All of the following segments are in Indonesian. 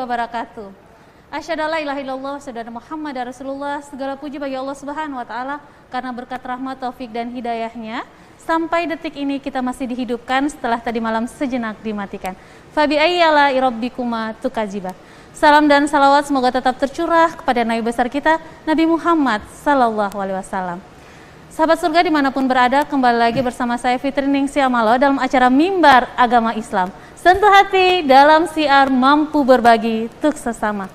wabarakatuh. Asyhadu an la ilaha illallah wa asyhadu anna Muhammadar Rasulullah. Segala puji bagi Allah Subhanahu wa taala karena berkat rahmat, taufik dan hidayahnya sampai detik ini kita masih dihidupkan setelah tadi malam sejenak dimatikan. Fabi ayyi ala'i rabbikuma tukadziban. Salam dan salawat semoga tetap tercurah kepada Nabi besar kita Nabi Muhammad sallallahu alaihi wasallam. Sahabat surga dimanapun berada, kembali lagi bersama saya Fitri Ningsi Amalo dalam acara Mimbar Agama Islam. Sentuh hati dalam siar mampu berbagi untuk sesama.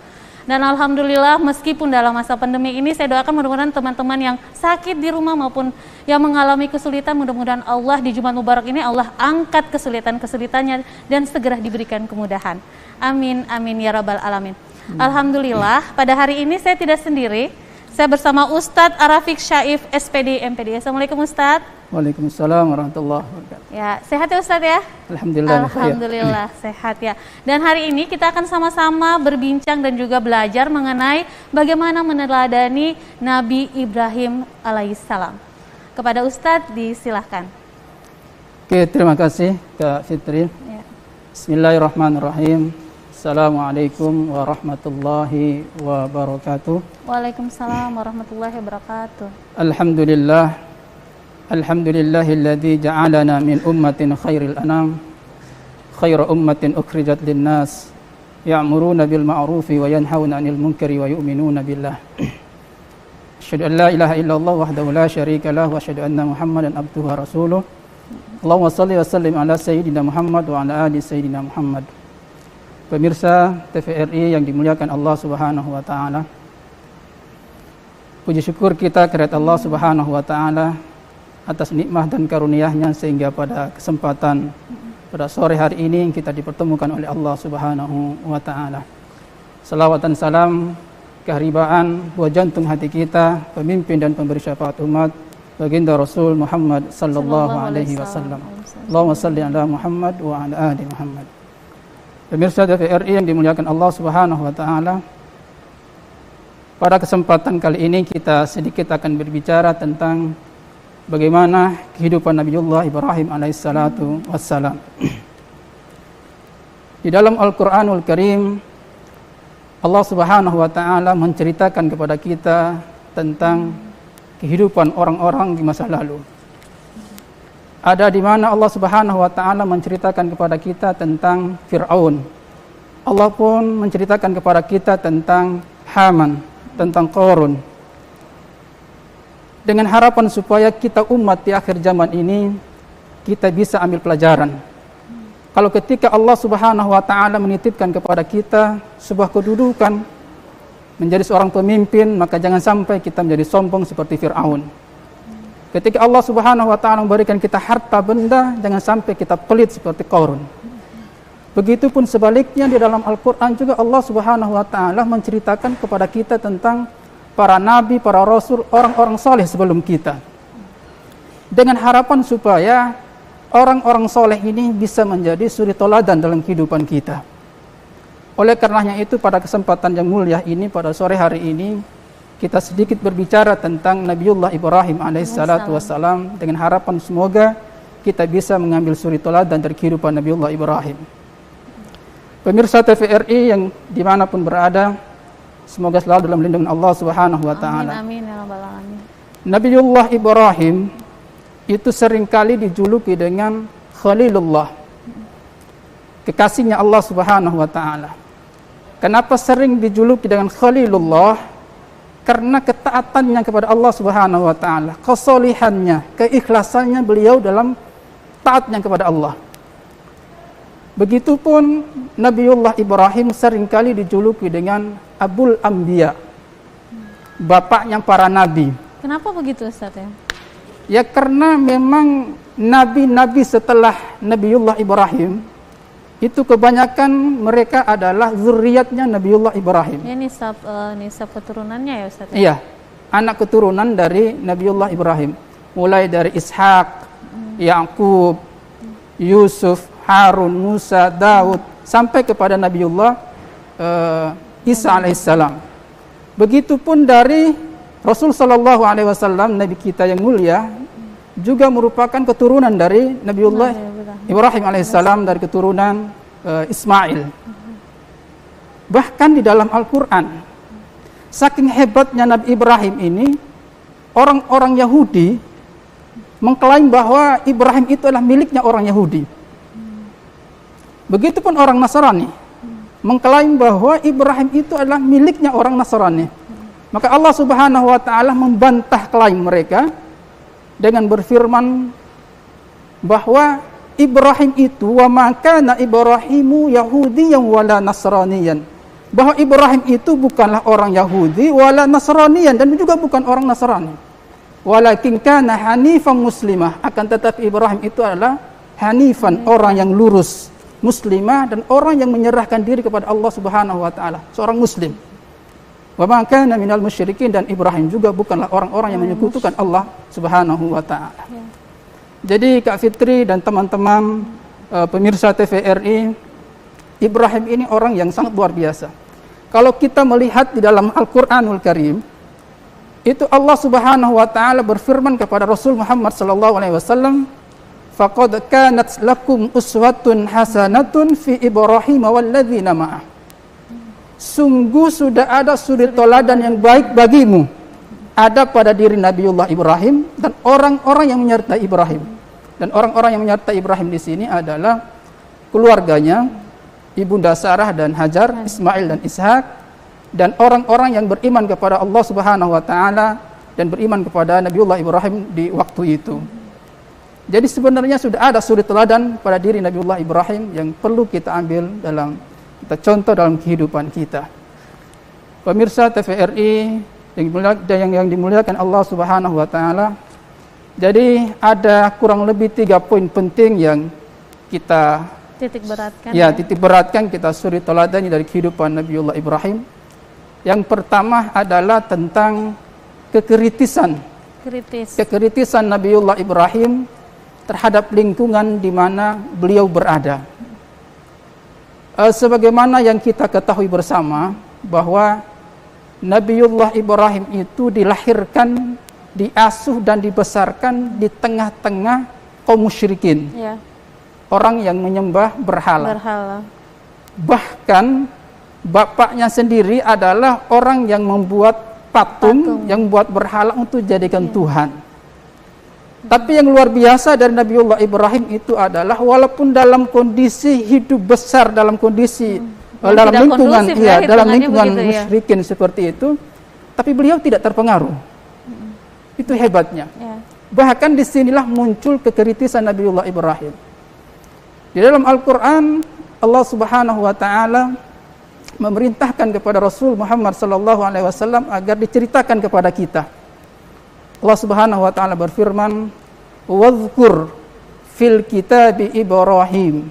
Dan alhamdulillah meskipun dalam masa pandemi ini saya doakan mudah-mudahan teman-teman yang sakit di rumah maupun yang mengalami kesulitan, mudah-mudahan Allah di Jumat Mubarak ini Allah angkat kesulitan-kesulitannya dan segera diberikan kemudahan. Amin, amin ya rabbal alamin. Alhamdulillah pada hari ini saya tidak sendiri. Saya bersama Ustadz Arafiq Syaif SPD MPD. Assalamualaikum Ustadz. Waalaikumsalam warahmatullahi wabarakatuh. Ya, sehat ya Ustadz ya? Alhamdulillah. Alhamdulillah sehat ya. Dan hari ini kita akan sama-sama berbincang dan juga belajar mengenai bagaimana meneladani Nabi Ibrahim alaihissalam. Kepada Ustadz disilahkan. Oke, terima kasih Kak Fitri. Ya. Bismillahirrahmanirrahim. Assalamualaikum warahmatullahi wabarakatuh. Waalaikumsalam warahmatullahi wabarakatuh. Alhamdulillah. Alhamdulillahilladzi ja'alana min ummatin khairil anam. Khairu ummatin ukhrijat linnas. Ya'muruna bil ma'rufi wa yanhauna 'anil munkari wa yu'minuna billah. Asyhadu an la ilaha illallah wahdahu la syarika lah wa asyhadu anna Muhammadan abduhu wa rasuluh. Allahumma shalli wa sallim ala sayyidina Muhammad wa ala ali sayyidina Muhammad. Pemirsa TVRI yang dimuliakan Allah Subhanahu wa taala. Puji syukur kita kehadirat Allah Subhanahu wa taala atas nikmat dan karunia-Nya sehingga pada kesempatan pada sore hari ini kita dipertemukan oleh Allah Subhanahu wa taala. Salawat dan salam keharibaan buah jantung hati kita, pemimpin dan pemberi syafaat umat, baginda Rasul Muhammad sallallahu alaihi wasallam. Allahumma shalli ala Muhammad wa ala ali Muhammad. Pemirsa TVRI yang dimuliakan Allah Subhanahu wa taala. Pada kesempatan kali ini kita sedikit akan berbicara tentang bagaimana kehidupan Nabiullah Ibrahim alaihissalatu wassalam. Di dalam Al-Qur'anul Karim Allah Subhanahu wa taala menceritakan kepada kita tentang kehidupan orang-orang di masa lalu. Ada di mana Allah Subhanahu wa taala menceritakan kepada kita tentang Fir'aun. Allah pun menceritakan kepada kita tentang Haman, tentang Qarun. Dengan harapan supaya kita umat di akhir zaman ini kita bisa ambil pelajaran. Kalau ketika Allah Subhanahu wa taala menitipkan kepada kita sebuah kedudukan menjadi seorang pemimpin, maka jangan sampai kita menjadi sombong seperti Fir'aun. Ketika Allah Subhanahu wa taala memberikan kita harta benda, jangan sampai kita pelit seperti Qarun. Begitupun sebaliknya di dalam Al-Qur'an juga Allah Subhanahu wa taala menceritakan kepada kita tentang para nabi, para rasul, orang-orang soleh sebelum kita. Dengan harapan supaya orang-orang soleh ini bisa menjadi suri toladan dalam kehidupan kita. Oleh karenanya itu pada kesempatan yang mulia ini pada sore hari ini kita sedikit berbicara tentang Nabiullah Ibrahim alaihissalatu wassalam dengan harapan semoga kita bisa mengambil suri toladan dari kehidupan Nabiullah Ibrahim. Pemirsa TVRI yang dimanapun berada, semoga selalu dalam lindungan Allah Subhanahu wa taala. Amin, amin ya rabbal alamin. Nabiullah Ibrahim itu seringkali dijuluki dengan Khalilullah, kekasihnya Allah Subhanahu wa taala. Kenapa sering dijuluki dengan Khalilullah? Karena ketaatannya kepada Allah Subhanahu wa taala, kesolihannya, keikhlasannya beliau dalam taatnya kepada Allah. Begitupun Nabiullah Ibrahim seringkali dijuluki dengan Abul Anbiya, bapaknya para nabi. Kenapa begitu Ustaz ya? Ya karena memang nabi-nabi setelah Nabiullah Ibrahim itu kebanyakan mereka adalah zuriatnya Nabiullah Ibrahim. Ya, nisab keturunannya ya Ustaz? Iya, anak keturunan dari Nabiullah Ibrahim. Mulai dari Ishak, Yakub, Yusuf, Harun, Musa, Daud, sampai kepada Nabiullah Isa alaihissalam. Begitupun dari Rasul sallallahu alaihi wasallam, Nabi kita yang mulia, juga merupakan keturunan dari Nabiullah Ibrahim alaihissalam dari keturunan Ismail. Bahkan di dalam Al-Quran, saking hebatnya Nabi Ibrahim ini, orang-orang Yahudi mengklaim bahwa Ibrahim itu adalah miliknya orang Yahudi. Begitupun orang Nasrani mengklaim bahwa Ibrahim itu adalah miliknya orang Nasrani. Maka Allah Subhanahu wa taala membantah klaim mereka dengan berfirman bahwa Ibrahim itu wa ma kana Ibrahimu Yahudiyyan wala Nasraniyan. Bahwa Ibrahim itu bukanlah orang Yahudi wala Nasraniyan, dan juga bukan orang Nasrani. Walakin kana hanifan muslimah, akan tetapi Ibrahim itu adalah hanifan, orang yang lurus, muslimah, dan orang yang menyerahkan diri kepada Allah Subhanahu wa taala, seorang muslim. Wa ma kana minal musyrikin, dan Ibrahim juga bukanlah orang-orang yang menyekutukan Allah Subhanahu wa taala. Jadi Kak Fitri dan teman-teman pemirsa TVRI, Ibrahim ini orang yang sangat luar biasa. Kalau kita melihat di dalam Al-Qur'anul Karim, itu Allah Subhanahu wa taala berfirman kepada Rasul Muhammad sallallahu alaihi wasallam, "Faqad kanat lakum uswatun hasanatun fi Ibrahim walladzina ma'ah." Sungguh sudah ada suri teladan yang baik bagimu, ada pada diri Nabiullah Ibrahim dan orang-orang yang menyertai Ibrahim. Dan orang-orang yang menyertai Ibrahim di sini adalah keluarganya, Ibunda Sarah dan Hajar, Ismail dan Ishak, dan orang-orang yang beriman kepada Allah Subhanahu wa taala dan beriman kepada Nabiullah Ibrahim di waktu itu. Jadi sebenarnya sudah ada suri teladan pada diri Nabiullah Ibrahim yang perlu kita ambil kita contoh dalam kehidupan kita. Pemirsa TVRI yang dimuliakan Allah Subhanahu wa taala. Jadi ada kurang lebih 3 poin penting yang kita titik beratkan. Titik beratkan, kita suri teladan dari kehidupan Nabiullah Ibrahim. Yang pertama adalah tentang kekritisan Nabiullah Ibrahim terhadap lingkungan di mana beliau berada. Sebagaimana yang kita ketahui bersama bahwa Nabiullah Ibrahim itu dilahirkan, diasuh dan dibesarkan di tengah-tengah kaum musyrikin, orang yang menyembah berhala. Bahkan bapaknya sendiri adalah orang yang membuat patung, yang membuat berhala untuk jadikan Tuhan. Tapi yang luar biasa dari Nabiullah Ibrahim itu adalah walaupun dalam kondisi hidup besar, dalam kondisi dalam lingkungan dalam lingkungan musyrikin seperti itu, tapi beliau tidak terpengaruh. Itu hebatnya. Bahkan disinilah muncul kekritisan Nabiullah Ibrahim. Di dalam Al-Quran, Allah Subhanahu wa taala memerintahkan kepada Rasul Muhammad sallallahu alaihi wasallam agar diceritakan kepada kita. Allah Subhanahu wa taala berfirman, "Wadhkur fil kitabi Ibrahim,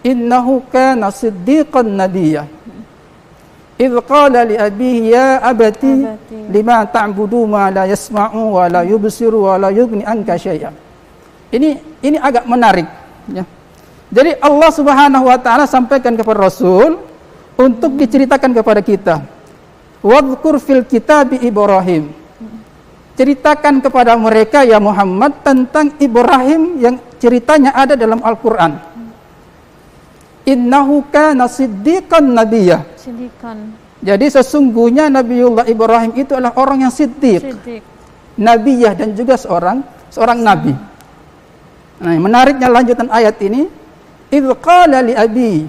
innahu kana siddiqan nabiyya. Idh qala li abihi ya abati lima ta'budu ma la yasma'u wa la yubsiru wa la yughni anka syai'a." Ini agak menarik, ya. Jadi Allah Subhanahu wa taala sampaikan kepada Rasul untuk diceritakan kepada kita. Wadhkur fil kitabi Ibrahim. Ceritakan kepada mereka ya Muhammad tentang Ibrahim yang ceritanya ada dalam Al-Qur'an. Innahu kana siddiqan nabiyya. Jadi sesungguhnya Nabiullah Ibrahim itu adalah orang yang siddiq. Nabiyah, dan juga seorang nabi. Nah, menariknya lanjutan ayat ini, idz qala li abi.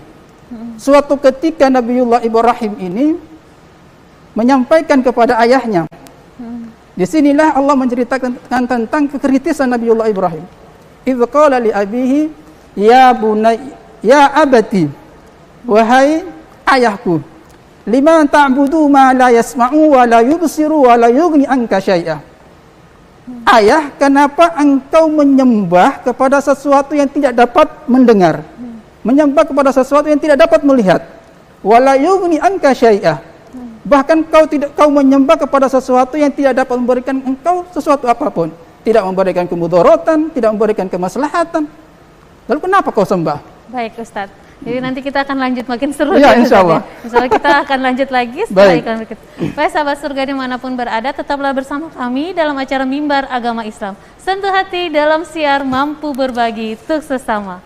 Suatu ketika Nabiullah Ibrahim ini menyampaikan kepada ayahnya. Disinilah Allah menceritakan tentang kekritisan Nabiullah Ibrahim. Idz qala li abihi ya bunay ya abati, wahai ayahku, lima ta'budu ma la yasma'u wa la yubsiru wa la yughni anka syai'a. Ayah, kenapa engkau menyembah kepada sesuatu yang tidak dapat mendengar, menyembah kepada sesuatu yang tidak dapat melihat, wa la yughni anka syai'a, bahkan kau menyembah kepada sesuatu yang tidak dapat memberikan engkau sesuatu apapun, tidak memberikan kemudaratan, tidak memberikan kemaslahatan. Lalu kenapa kau sembah? Baik Ustadz, jadi nanti kita akan lanjut makin seru ya, insya Allah. Insya Allah kita akan lanjut lagi setelah iklan berikut. Baik sahabat surga dimanapun berada, tetaplah bersama kami dalam acara Mimbar Agama Islam. Sentuh hati dalam siar mampu berbagi untuk sesama.